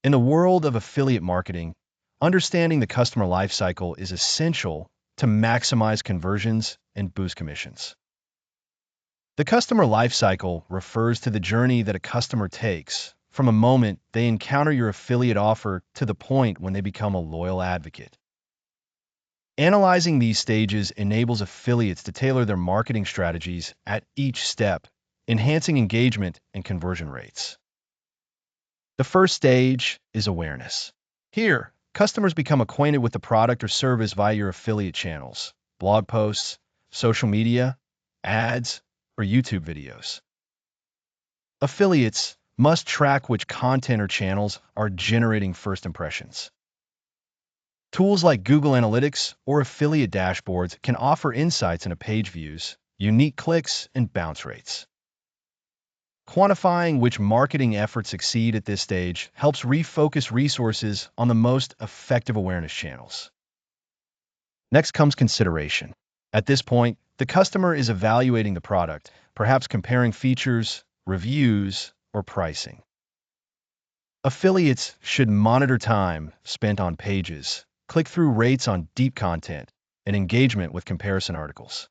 In the world of affiliate marketing, understanding the customer lifecycle is essential to maximize conversions and boost commissions. The customer lifecycle refers to the journey that a customer takes from a moment they encounter your affiliate offer to the point when they become a loyal advocate. Analyzing these stages enables affiliates to tailor their marketing strategies at each step, enhancing engagement and conversion rates. The first stage is awareness. Here, customers become acquainted with the product or service via your affiliate channels, blog posts, social media, ads, or YouTube videos. Affiliates must track which content or channels are generating first impressions. Tools like Google Analytics or affiliate dashboards can offer insights into page views, unique clicks, and bounce rates. Quantifying which marketing efforts succeed at this stage helps refocus resources on the most effective awareness channels. Next comes consideration. At this point, the customer is evaluating the product, perhaps comparing features, reviews, or pricing. Affiliates should monitor time spent on pages, click-through rates on deep content, and engagement with comparison articles.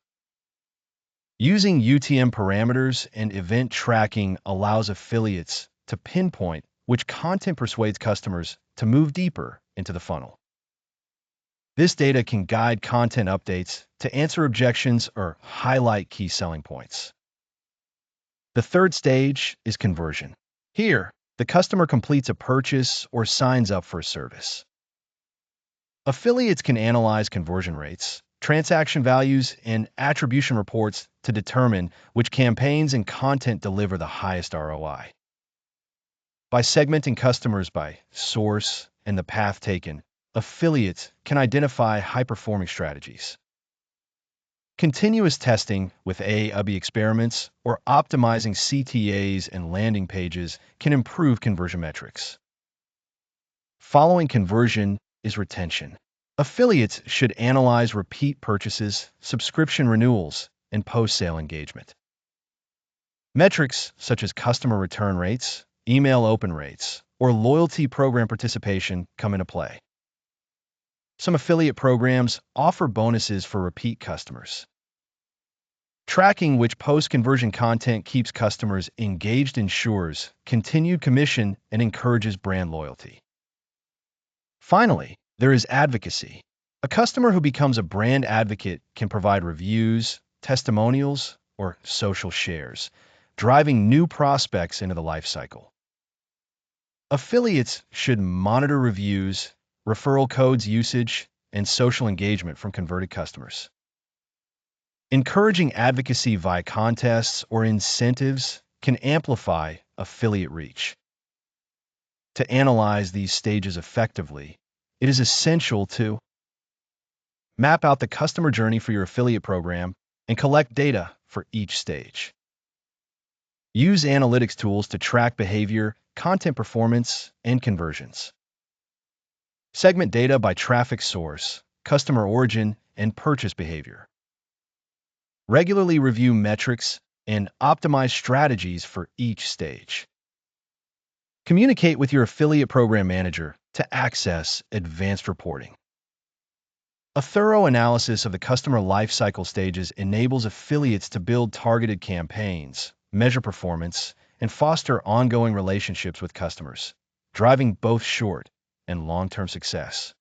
Using UTM parameters and event tracking allows affiliates to pinpoint which content persuades customers to move deeper into the funnel. This data can guide content updates to answer objections or highlight key selling points. The third stage is conversion. Here, the customer completes a purchase or signs up for a service. Affiliates can analyze conversion rates, transaction values, and attribution reports to determine which campaigns and content deliver the highest ROI. By segmenting customers by source and the path taken, affiliates can identify high-performing strategies. Continuous testing with A/B experiments or optimizing CTAs and landing pages can improve conversion metrics. Following conversion is retention. Affiliates should analyze repeat purchases, subscription renewals, and post-sale engagement. Metrics such as customer return rates, email open rates, or loyalty program participation come into play. Some affiliate programs offer bonuses for repeat customers. Tracking which post-conversion content keeps customers engaged ensures continued commission and encourages brand loyalty. Finally, there is advocacy. A customer who becomes a brand advocate can provide reviews, testimonials, or social shares, driving new prospects into the life cycle. Affiliates should monitor reviews, referral codes usage, and social engagement from converted customers. Encouraging advocacy via contests or incentives can amplify affiliate reach. To analyze these stages effectively, it is essential to map out the customer journey for your affiliate program and collect data for each stage. Use analytics tools to track behavior, content performance, and conversions. Segment data by traffic source, customer origin, and purchase behavior. Regularly review metrics and optimize strategies for each stage. Communicate with your affiliate program manager to access advanced reporting. A thorough analysis of the customer lifecycle stages enables affiliates to build targeted campaigns, measure performance, and foster ongoing relationships with customers, driving both short and long-term success.